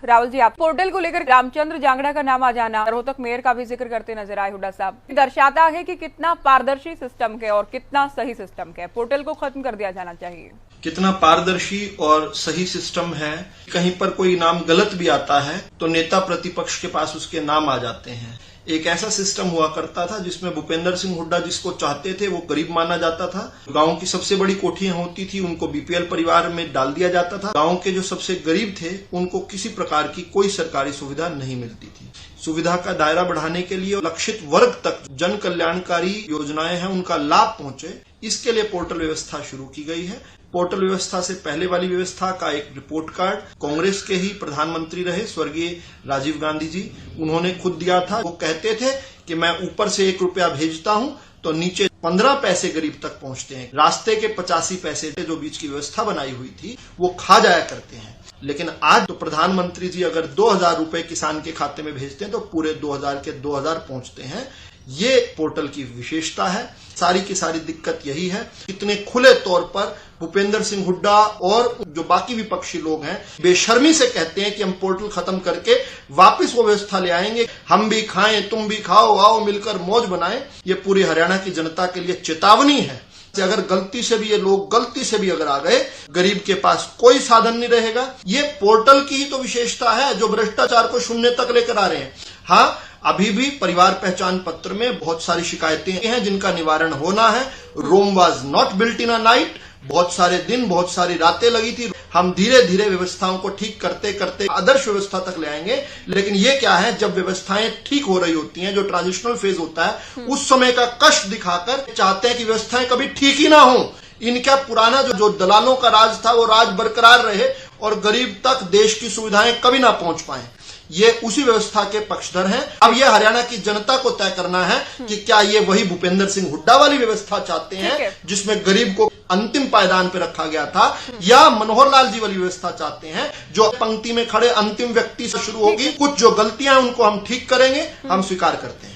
राहुल जी, आप पोर्टल को लेकर रामचंद्र जांगड़ा का नाम आ जाना, रोहतक मेयर का भी जिक्र करते नजर आए हुड्डा साहब, दर्शाता है कि कितना पारदर्शी सिस्टम है और कितना सही सिस्टम है। पोर्टल को खत्म कर दिया जाना चाहिए। कितना पारदर्शी और सही सिस्टम है। कहीं पर कोई नाम गलत भी आता है तो नेता प्रतिपक्ष के पास उसके नाम आ जाते हैं। एक ऐसा सिस्टम हुआ करता था जिसमें भूपेंद्र सिंह हुड्डा जिसको चाहते थे वो गरीब माना जाता था। गांव की सबसे बड़ी कोठियां होती थी उनको बीपीएल परिवार में डाल दिया जाता था। गांव के जो सबसे गरीब थे उनको किसी प्रकार की कोई सरकारी सुविधा नहीं मिलती थी। सुविधा का दायरा बढ़ाने के लिए लक्षित वर्ग तक जन कल्याणकारी योजनाएं हैं उनका लाभ पहुंचे, इसके लिए पोर्टल व्यवस्था शुरू की गई है। पोर्टल व्यवस्था से पहले वाली व्यवस्था का एक रिपोर्ट कार्ड कांग्रेस के ही प्रधानमंत्री रहे स्वर्गीय राजीव गांधी जी, उन्होंने खुद दिया था। वो कहते थे कि मैं ऊपर से 1 रुपया भेजता हूं तो नीचे 15 पैसे गरीब तक पहुंचते हैं। रास्ते के 85 पैसे जो बीच की व्यवस्था बनाई हुई थी वो खा जाया करते हैं। लेकिन आज तो प्रधानमंत्री जी अगर 2000 रुपए किसान के खाते में भेजते हैं तो पूरे 2000 के 2000 पहुंचते हैं। ये पोर्टल की विशेषता है। सारी की सारी दिक्कत यही है, इतने खुले तौर पर भूपेंद्र सिंह हुड्डा और जो बाकी विपक्षी लोग हैं बेशर्मी से कहते हैं कि हम पोर्टल खत्म करके वापस वो व्यवस्था ले आएंगे, हम भी खाएं तुम भी खाओ, आओ मिलकर मौज बनाएं। ये पूरी हरियाणा की जनता के लिए चेतावनी है। अगर गलती से भी ये लोग गलती से भी अगर आ गए, गरीब के पास कोई साधन नहीं रहेगा। ये पोर्टल की ही तो विशेषता है जो भ्रष्टाचार को शून्य तक लेकर आ रहे हैं। हाँ, अभी भी परिवार पहचान पत्र में बहुत सारी शिकायतें हैं जिनका निवारण होना है। Rome was not built in a night. बहुत सारे दिन बहुत सारी रातें लगी थी। हम धीरे धीरे व्यवस्थाओं को ठीक करते करते आदर्श व्यवस्था तक ले आएंगे। लेकिन ये क्या है, जब व्यवस्थाएं ठीक हो रही होती हैं, जो ट्रांजिशनल फेज होता है, उस समय का कष्ट दिखाकर चाहते हैं कि व्यवस्थाएं कभी ठीक ही ना हो। इनका पुराना जो दलालों का राज था वो राज बरकरार रहे और गरीब तक देश की सुविधाएं कभी ना पहुंच पाए। ये उसी व्यवस्था के पक्षधर हैं। अब ये हरियाणा की जनता को तय करना है कि क्या ये वही भूपेंद्र सिंह हुड्डा वाली व्यवस्था चाहते हैं जिसमें गरीब को अंतिम पायदान पे रखा गया था, या मनोहर लाल जी वाली व्यवस्था चाहते हैं जो पंक्ति में खड़े अंतिम व्यक्ति से शुरू होगी। कुछ जो गलतियां उनको हम ठीक करेंगे, हम स्वीकार करते हैं।